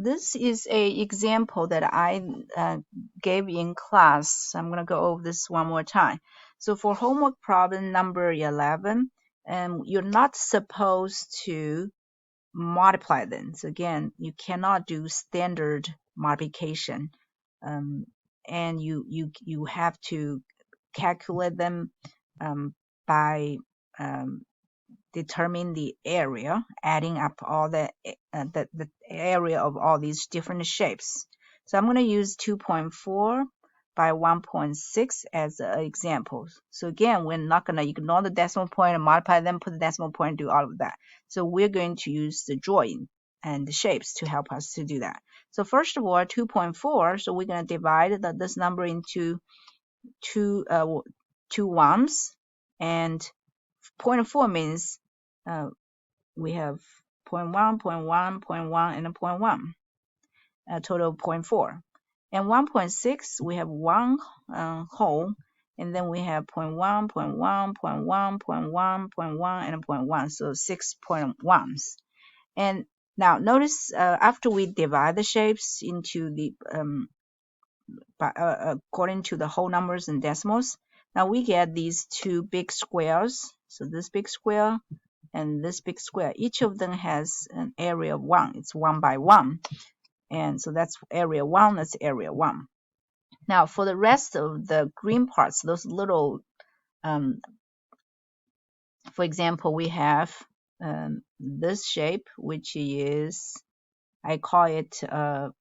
this is a example that I gave in class. I'm going to go over this one more time. So for homework problem number 11, you're not supposed to multiply them. So again, you cannot do standard multiplication, and you have to calculate them by determine the area, adding up all the area of all these different shapes. So I'm going to use 2.4 by 1.6 as an example. So again, we're not going to ignore the decimal point and multiply them, put the decimal point, do all of that. So we're going to use the drawing and the shapes to help us to do that. So first of all, 2.4, so we're going to divide this number into two ones, and 0.4 means we have 0.1, 0.1, 0.1, and a 0.1, a total of 0.4. And 1.6, we have one whole, and then we have 0.1, 0.1, 0.1, 0.1, 0.1, and a 0.1, so 6 0.1s. And now notice after we divide the shapes into the according to the whole numbers and decimals, now we get these two big squares. So this big square and this big square, each of them has an area of 1. It's 1 by 1. And so that's area 1, that's area 1. Now for the rest of the green parts, those little, for example, we have this shape, which is, I call it a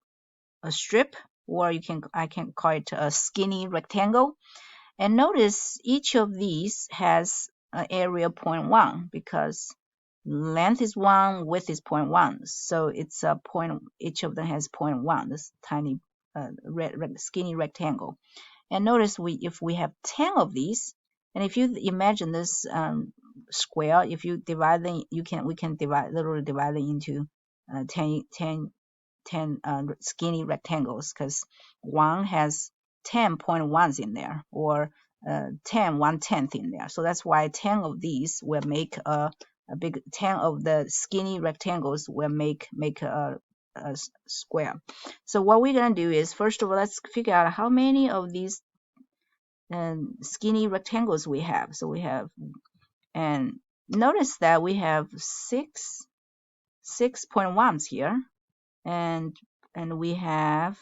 strip, or I can call it a skinny rectangle. And notice each of these has an area 0.1 because length is 1, width is 0.1. So it's a point, each of them has 0.1, this tiny skinny rectangle. And notice if we have 10 of these, and if you imagine this square, if you divide them, we can literally divide them into 10 skinny rectangles, because one has 10 0.1s in there, or 10 1/10 in there. So that's why 10 of these will make a big 10 of the skinny rectangles will make a square. So what we're going to do is, first of all, let's figure out how many of these skinny rectangles we have. So we have, and notice that we have 6 0.1s here, and we have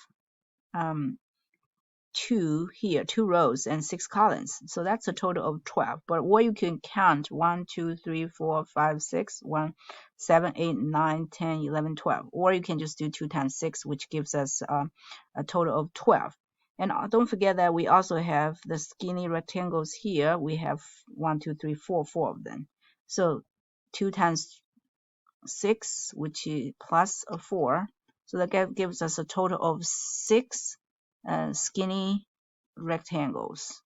2 here, 2 rows and 6 columns. So that's a total of 12. But what you can count, 1, 2, 3, 4, 5, 6, 1, 7, 8, 9, 10, 11, 12. Or you can just do 2 times 6, which gives us a total of 12. And don't forget that we also have the skinny rectangles here. We have 1, 2, 3, 4 of them. So 2 times 6, which is plus a 4. So that gives us a total of 6 skinny rectangles.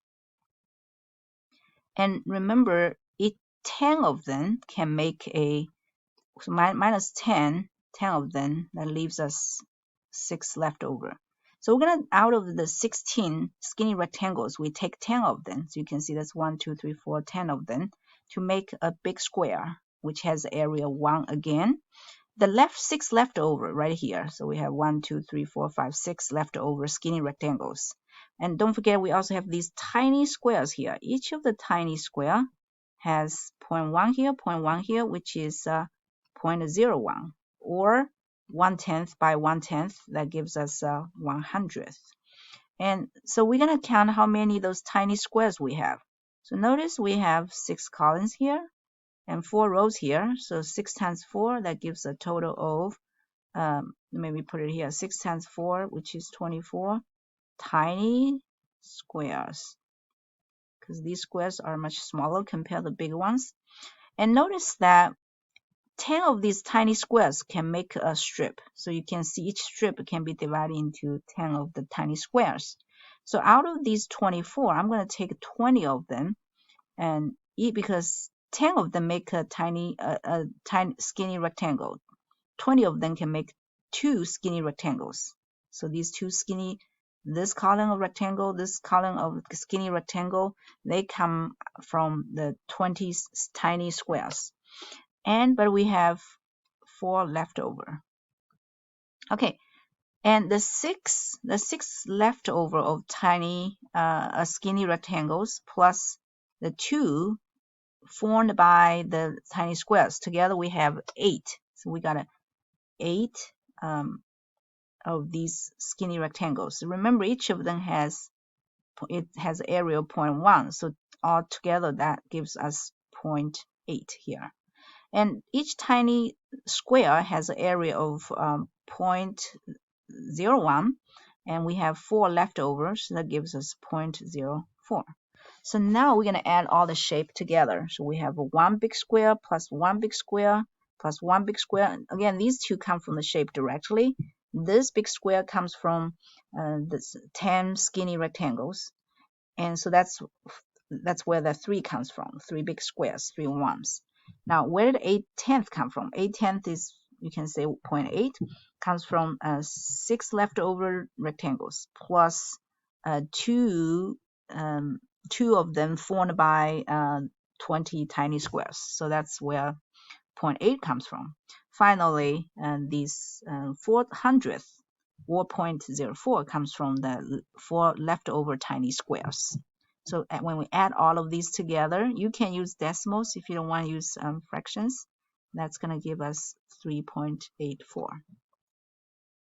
And remember, 10 of them can make a, so minus 10 of them, that leaves us 6 left over. So we're going to, out of the 16 skinny rectangles, we take 10 of them. So you can see that's 1, 2, 3, 4, 10 of them to make a big square, which has area 1 again. The 6 left over right here. So we have 1, 2, 3, 4, 5, 6 left over skinny rectangles. And don't forget, we also have these tiny squares here. Each of the tiny square has 0.1 here, 0.1 here, which is 0.01, or 1/10 by 1/10. That gives us 1/100th. And so we're going to count how many of those tiny squares we have. So notice we have 6 columns here and 4 rows here. So 6 times 4, that gives a total of, maybe put it here, 6 times 4, which is 24 tiny squares, because these squares are much smaller compared to the big ones. And notice that 10 of these tiny squares can make a strip. So you can see each strip can be divided into 10 of the tiny squares. So out of these 24, I'm going to take 20 of them and eat, because 10 of them make a tiny skinny rectangle. 20 of them can make 2 skinny rectangles. So these 2 skinny, this column of rectangle, this column of skinny rectangle, they come from the 20 tiny squares. But we have 4 left over. Okay, and the six leftover of tiny, skinny rectangles plus the 2 formed by the tiny squares. Together we have 8. So we got 8 of these skinny rectangles. Remember, each of them has area of 0.1. So altogether that gives us 0.8 here. And each tiny square has an area of 0.01, and we have 4 leftovers. So that gives us 0.04. So now we're going to add all the shape together. So we have a 1 big square plus 1 big square plus 1 big square. Again, these two come from the shape directly. This big square comes from this 10 skinny rectangles. And so that's where the 3 comes from. 3 big squares, 3 ones. Now, where did 8/10 come from? 8/10 is, you can say 0.8, comes from 6 leftover rectangles plus 2 of them formed by 20 tiny squares. So that's where 0.8 comes from. Finally, these 400th or 0.04 comes from the 4 leftover tiny squares. So when we add all of these together, you can use decimals if you don't want to use fractions. That's going to give us 3.84.